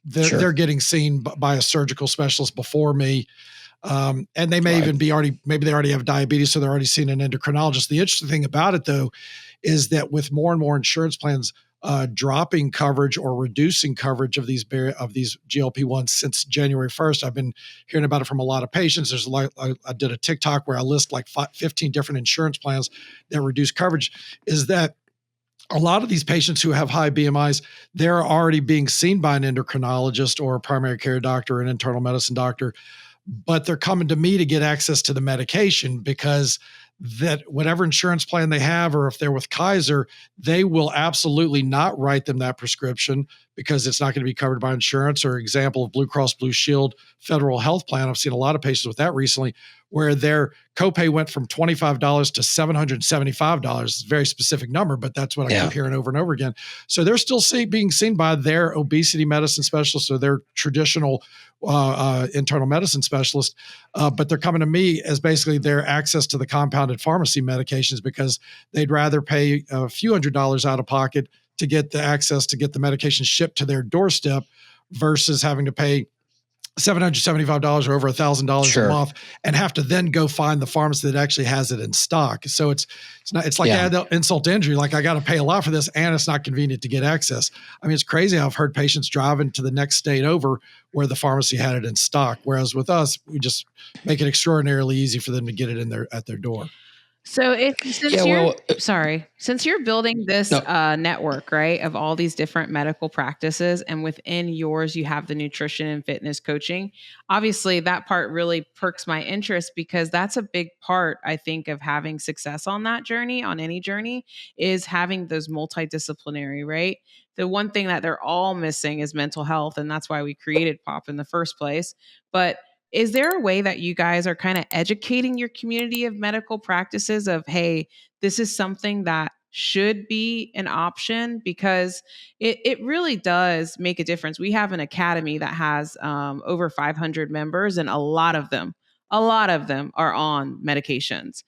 they're getting seen by a surgical specialist before me. And they may even be maybe they already have diabetes, so they're already seeing an endocrinologist. The interesting thing about it, though, is that with more and more insurance plans dropping coverage or reducing coverage of these GLP-1s since January 1st, I've been hearing about it from a lot of patients. There's I did a TikTok where I list like 15 different insurance plans that reduce coverage. Is that a lot of these patients who have high BMIs, they're already being seen by an endocrinologist or a primary care doctor, or an internal medicine doctor, but they're coming to me to get access to the medication because that whatever insurance plan they have, or if they're with Kaiser, they will absolutely not write them that prescription because it's not going to be covered by insurance. Or example of Blue Cross Blue Shield federal health plan. I've seen a lot of patients with that recently where their copay went from $25 to $775. It's a very specific number, but that's what I keep hearing over and over again. So they're still being seen by their obesity medicine specialist or their traditional internal medicine specialist, but they're coming to me as basically their access to the compounded pharmacy medications because they'd rather pay a few $100s out of pocket to get the access to get the medication shipped to their doorstep versus having to pay $775 or over $1,000 a month and have to then go find the pharmacy that actually has it in stock. So it's like add insult to injury. Like I got to pay a lot for this and it's not convenient to get access. I mean, it's crazy. I've heard patients driving to the next state over where the pharmacy had it in stock. Whereas with us, we just make it extraordinarily easy for them to get it at their door. So since you're building this network, right, of all these different medical practices, and within yours, you have the nutrition and fitness coaching, obviously that part really perks my interest because that's a big part, I think, of having success on that journey, on any journey, is having those multidisciplinary, right? The one thing that they're all missing is mental health. And that's why we created POP in the first place. But is there a way that you guys are kind of educating your community of medical practices of, hey, this is something that should be an option? Because it really does make a difference. We have an academy that has over 500 members, and a lot of them are on medications.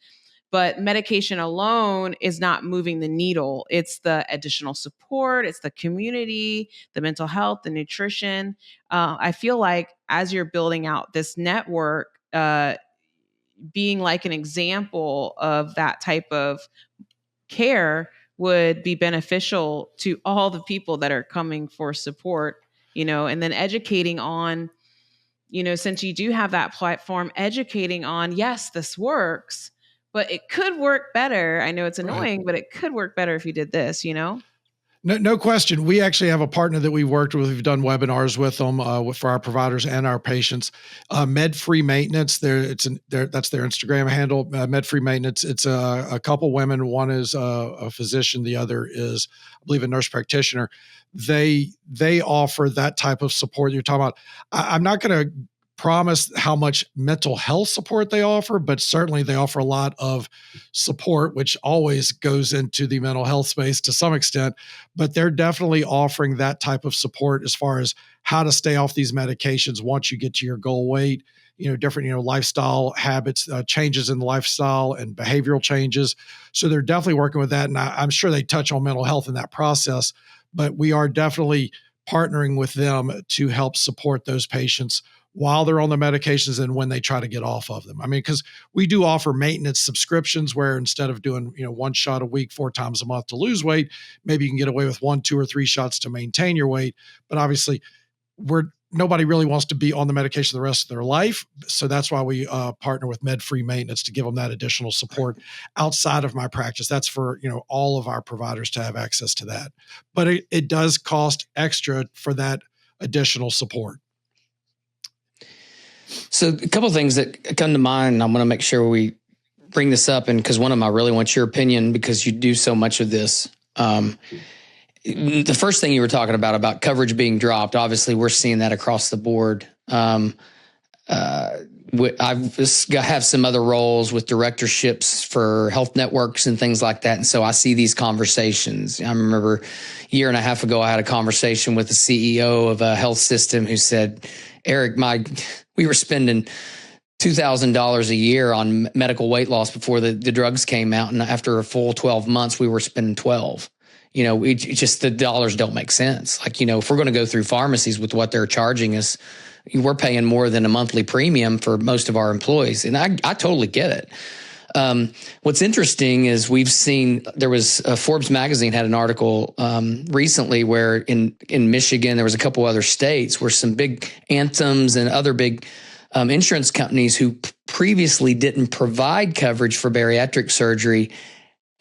But medication alone is not moving the needle. It's the additional support, it's the community, the mental health, the nutrition. I feel like as you're building out this network, being like an example of that type of care would be beneficial to all the people that are coming for support, and then educating on, since you do have that platform, educating on, yes, this works, but it could work better. I know it's annoying, but it could work better if you did this, No question. We actually have a partner that we've worked with. We've done webinars with them for our providers and our patients. Med-Free Maintenance, that's their Instagram handle, Med-Free Maintenance. It's a couple women. One is a physician. The other is, I believe, a nurse practitioner. They offer that type of support you're talking about. I'm not going to promise how much mental health support they offer, but certainly they offer a lot of support, which always goes into the mental health space to some extent. But they're definitely offering that type of support as far as how to stay off these medications once you get to your goal weight, different, lifestyle habits, changes in the lifestyle and behavioral changes. So they're definitely working with that. And I'm sure they touch on mental health in that process, but we are definitely partnering with them to help support those patients while they're on the medications and when they try to get off of them. I mean, because we do offer maintenance subscriptions where instead of doing, one shot a week, 4 times a month to lose weight, maybe you can get away with 1, 2, or 3 shots to maintain your weight. But obviously nobody really wants to be on the medication the rest of their life. So that's why we partner with Med-Free Maintenance to give them that additional support outside of my practice. That's for, all of our providers to have access to that. But it does cost extra for that additional support. So a couple of things that come to mind, and I want to make sure we bring this up, and because one of them I really want your opinion because you do so much of this. The first thing you were talking about coverage being dropped, obviously we're seeing that across the board. I have some other roles with directorships for health networks and things like that. And so I see these conversations. I remember a year and a half ago, I had a conversation with the CEO of a health system who said, Eric, we were spending $2,000 a year on medical weight loss before the drugs came out. And after a full 12 months, we were spending 12. The dollars don't make sense. If we're going to go through pharmacies with what they're charging us, we're paying more than a monthly premium for most of our employees. And I totally get it. What's interesting is we've seen, there was Forbes magazine had an article recently where in Michigan, there was a couple other states where some big Anthems and other big insurance companies who previously didn't provide coverage for bariatric surgery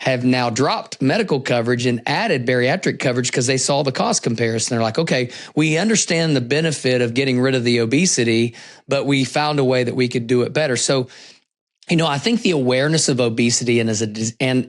have now dropped medical coverage and added bariatric coverage because they saw the cost comparison. They're like, okay, we understand the benefit of getting rid of the obesity, but we found a way that we could do it better. So, I think the awareness of obesity and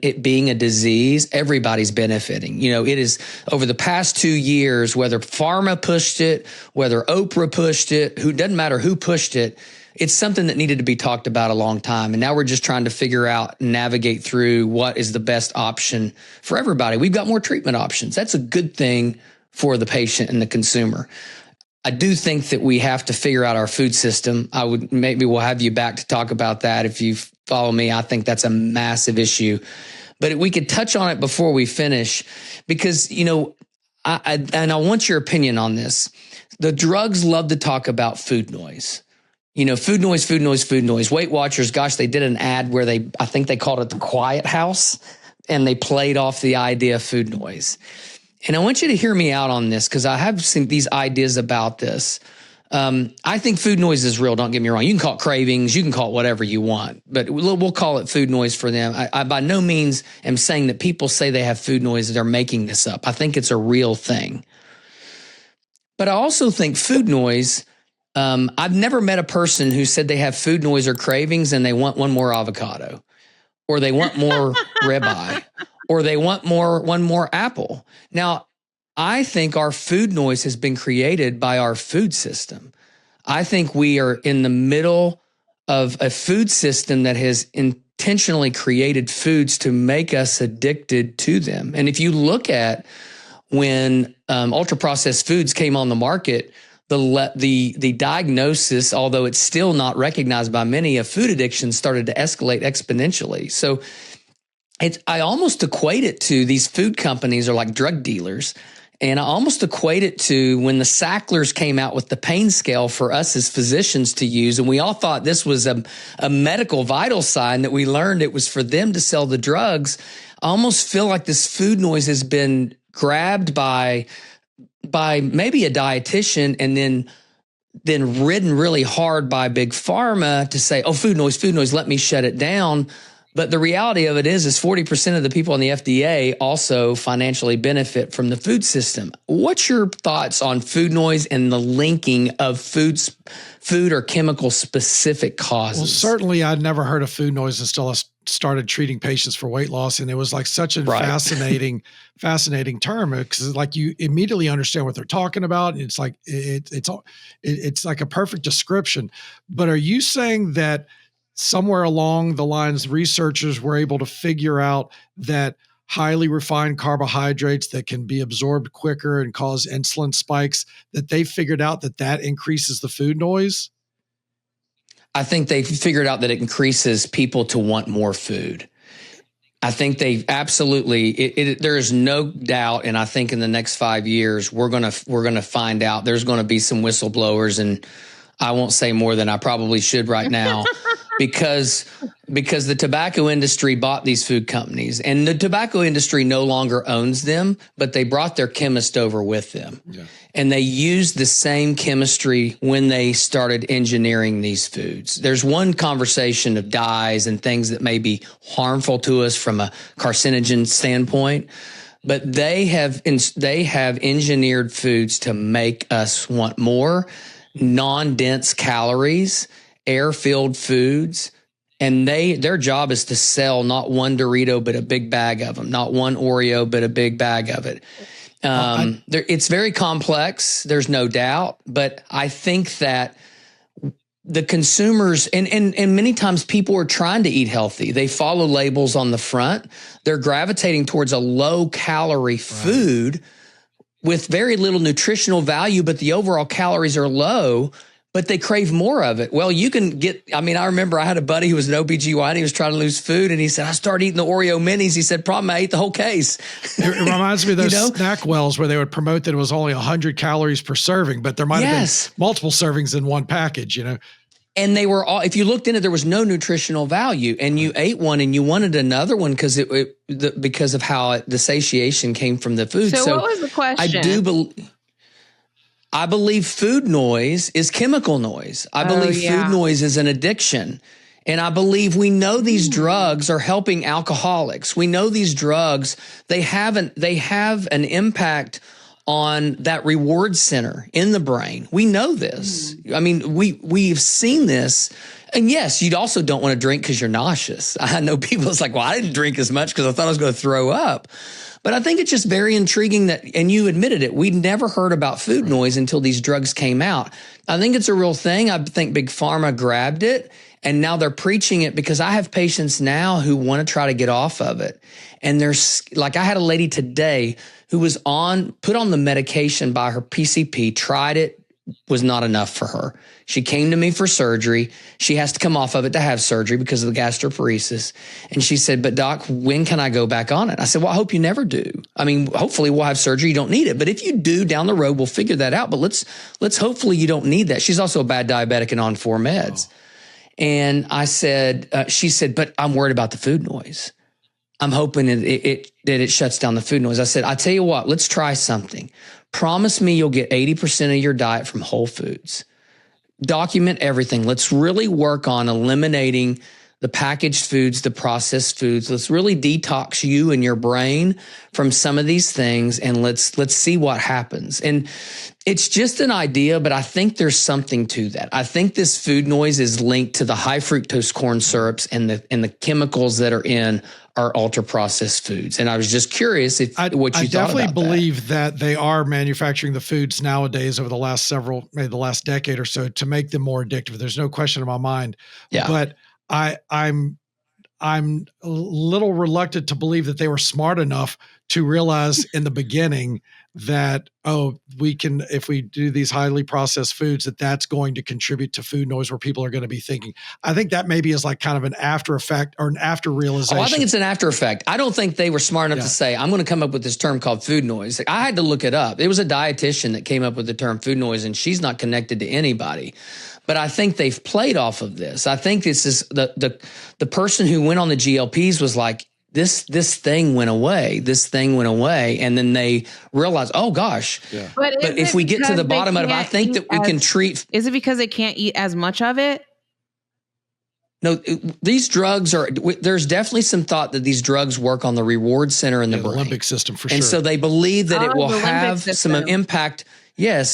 it being a disease, everybody's benefiting. It is over the past 2 years, whether pharma pushed it, whether Oprah pushed it, doesn't matter who pushed it. It's something that needed to be talked about a long time. And now we're just trying to figure out, navigate through what is the best option for everybody. We've got more treatment options. That's a good thing for the patient and the consumer. I do think that we have to figure out our food system. Maybe we'll have you back to talk about that. If you follow me, I think that's a massive issue, but we could touch on it before we finish because, I want your opinion on this. The drugs love to talk about food noise. Food noise. Weight Watchers, gosh, they did an ad where I think they called it the Quiet House, and they played off the idea of food noise. And I want you to hear me out on this because I have seen these ideas about this. I think food noise is real. Don't get me wrong. You can call it cravings. You can call it whatever you want, but we'll call it food noise for them. I by no means am saying that people say they have food noise. They're making this up. I think it's a real thing. But I also think food noise, I've never met a person who said they have food noise or cravings and they want one more avocado, or they want more ribeye, or they want one more apple. Now, I think our food noise has been created by our food system. I think we are in the middle of a food system that has intentionally created foods to make us addicted to them. And if you look at when ultra-processed foods came on the market, the diagnosis, although it's still not recognized by many, of food addiction started to escalate exponentially. So I almost equate it to these food companies are like drug dealers. And I almost equate it to when the Sacklers came out with the pain scale for us as physicians to use. And we all thought this was a medical vital sign that we learned it was for them to sell the drugs. I almost feel like this food noise has been grabbed by maybe a dietitian and then ridden really hard by big pharma to say, oh, food noise, let me shut it down. But the reality of it is 40% of the people on the FDA also financially benefit from the food system. What's your thoughts on food noise and the linking of food or chemical specific causes? Well, certainly I'd never heard of food noise until I started treating patients for weight loss. And it was like such a fascinating term because like you immediately understand what they're talking about. It's like, it's like a perfect description. But are you saying that somewhere along the lines, researchers were able to figure out that highly refined carbohydrates that can be absorbed quicker and cause insulin spikes, that they figured out that increases the food noise? I think they figured out that it increases people to want more food. I think they absolutely, there is no doubt. And I think in the next 5 years, we're going to find out there's going to be some whistleblowers, and I won't say more than I probably should right now. Because the tobacco industry bought these food companies, and the tobacco industry no longer owns them, but they brought their chemist over with them. Yeah. And they used the same chemistry when they started engineering these foods. There's one conversation of dyes and things that may be harmful to us from a carcinogen standpoint, but they have engineered foods to make us want more non-dense calories, air-filled foods, And their job is to sell not one Dorito, but a big bag of them, not one Oreo, but a big bag of it. It's very complex. There's no doubt. But I think that the consumers, and many times people are trying to eat healthy. They follow labels on the front. They're gravitating towards a low calorie food with very little nutritional value, but the overall calories are low, but they crave more of it. Well, you can I remember I had a buddy who was an OBGYN. He was trying to lose food, and he said, I started eating the Oreo minis. He said, problem, I ate the whole case. It reminds me of those snack wells where they would promote that it was only 100 calories per serving, but there might have been multiple servings in one package, And they were all, if you looked in it, there was no nutritional value, and you ate one and you wanted another one because of how the satiation came from the food. So what was the question? I believe food noise is chemical noise. I believe food noise is an addiction. And I believe we know these drugs are helping alcoholics. We know these drugs, they have an impact on that reward center in the brain. We know this. I mean, we've seen this. And yes, you also don't want to drink because you're nauseous. I know people, it's like, well, I didn't drink as much because I thought I was going to throw up. But I think it's just very intriguing that, and you admitted it, we'd never heard about food noise until these drugs came out. I think it's a real thing. I think Big Pharma grabbed it, and now they're preaching it, because I have patients now who want to try to get off of it. And there's, like, I had a lady today who was put on the medication by her PCP, tried it, was not enough for her. She came to me for surgery. She has to come off of it to have surgery because of the gastroparesis. And she said, but doc, when can I go back on it? I said, well, I hope you never do. I mean, hopefully we'll have surgery. You don't need it. But if you do down the road, we'll figure that out. But let's hopefully you don't need that. She's also a bad diabetic and on 4 meds. Oh. And I said, she said, but I'm worried about the food noise. I'm hoping that it shuts down the food noise. I said, I tell you what, let's try something. Promise me you'll get 80% of your diet from whole foods. Document everything. Let's really work on eliminating the packaged foods, the processed foods. Let's really detox you and your brain from some of these things, and let's see what happens. And it's just an idea, but I think there's something to that. I think this food noise is linked to the high fructose corn syrups and the chemicals that are in our ultra processed foods. And I was just curious what you thought about that. I definitely believe that they are manufacturing the foods nowadays over the last maybe the last decade or so, to make them more addictive. There's no question in my mind. Yeah. But I'm a little reluctant to believe that they were smart enough to realize in the beginning that, we can, if we do these highly processed foods, that's going to contribute to food noise, where people are going to be thinking. I think that maybe is like kind of an after effect or an after realization. I think it's an after effect. I don't think they were smart enough to say, I'm going to come up with this term called food noise. I had to look it up. It was a dietitian that came up with the term food noise, and she's not connected to anybody. But I think they've played off of this. I think this is the person who went on the GLPs was like, this thing went away. This thing went away. And then they realized, oh gosh. Yeah. But if we get to the bottom of it, I think that we can treat. Is it because they can't eat as much of it? No, these drugs there's definitely some thought that these drugs work on the reward center in the brain. The limbic system, for sure. And so they believe that it will have some impact,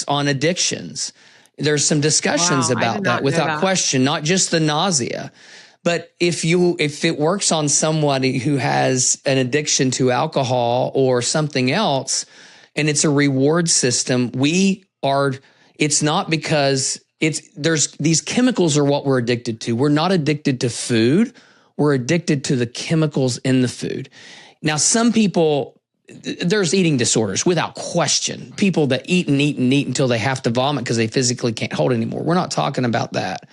on addictions. There's some discussions about that without question, not just the nausea. But if it works on somebody who has an addiction to alcohol or something else, and it's a reward system, it's not because these chemicals are what we're addicted to. We're not addicted to food. We're addicted to the chemicals in the food. Now, some people, there's eating disorders without question. People that eat and eat and eat until they have to vomit because they physically can't hold anymore. We're not talking about that.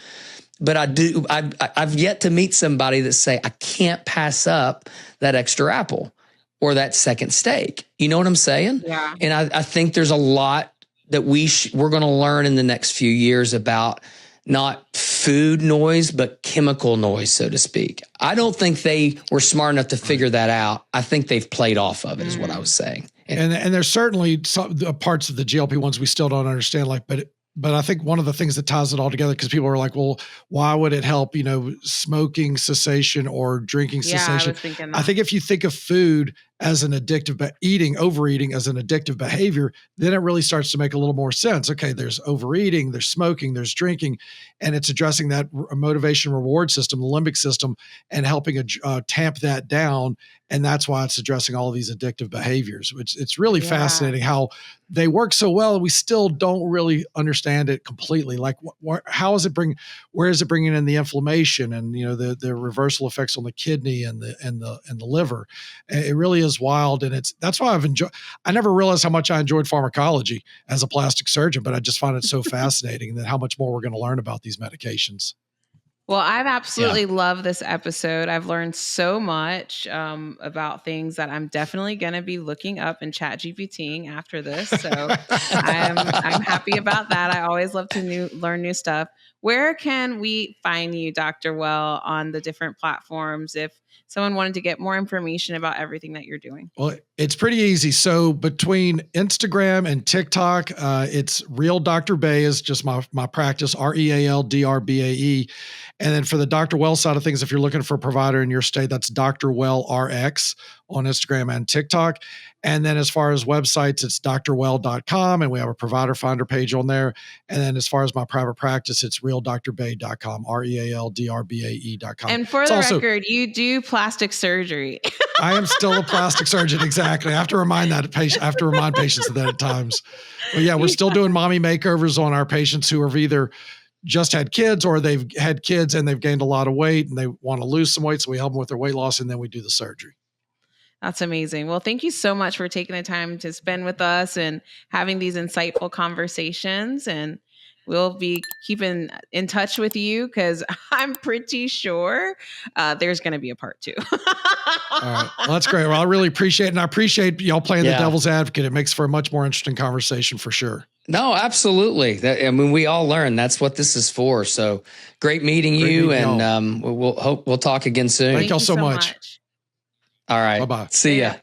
But I've yet to meet somebody that say, I can't pass up that extra apple or that second steak. You know what I'm saying? Yeah. And I think there's a lot that we're going to learn in the next few years about not food noise, but chemical noise, so to speak. I don't think they were smart enough to figure that out. I think they've played off of it, is what I was saying. And there's certainly some parts of the GLP-1s we still don't understand, but I think one of the things that ties it all together, because people are like, well, why would it help, smoking cessation or drinking cessation? I was thinking that. I think if you think of food as an addictive, but overeating as an addictive behavior, then it really starts to make a little more sense. Okay, there's overeating, there's smoking, there's drinking, and it's addressing that motivation reward system, the limbic system, and helping tamp that down. And that's why it's addressing all of these addictive behaviors, which it's really fascinating how they work so well. And we still don't really understand it completely. Like how is it where is it bringing in the inflammation and, the reversal effects on the kidney and the liver? It really is wild. And that's why I never realized how much I enjoyed pharmacology as a plastic surgeon, but I just find it so fascinating that how much more we're going to learn about these medications. Well, I've absolutely loved this episode. I've learned so much about things that I'm definitely going to be looking up and ChatGPTing after this. So I'm happy about that. I always love to learn new stuff. Where can we find you, Dr. Well, on the different platforms if someone wanted to get more information about everything that you're doing? Well, it's pretty easy. So between Instagram and TikTok, it's Real Dr. Bay is just my practice, RealDrBae. And then for the Dr. Well side of things, if you're looking for a provider in your state, that's DrWell RX on Instagram and TikTok. And then as far as websites, it's drwell.com, and we have a provider finder page on there. And then as far as my private practice, it's realdrbae.com, RealDrBae.com. And for the record, you do plastic surgery. I am still a plastic surgeon. Exactly. I have to remind patients of that at times. But yeah, we're still doing mommy makeovers on our patients who have either just had kids or they've had kids and they've gained a lot of weight and they want to lose some weight. So we help them with their weight loss and then we do the surgery. That's amazing. Well, thank you so much for taking the time to spend with us and having these insightful conversations. And we'll be keeping in touch with you because I'm pretty sure there's going to be a part 2. All right. Well, that's great. Well, I really appreciate it. And I appreciate y'all playing the devil's advocate. It makes for a much more interesting conversation for sure. No, absolutely. We all learn. That's what this is for. So great meeting you, and we'll talk again soon. Thank y'all so much. All right. Bye-bye. See ya.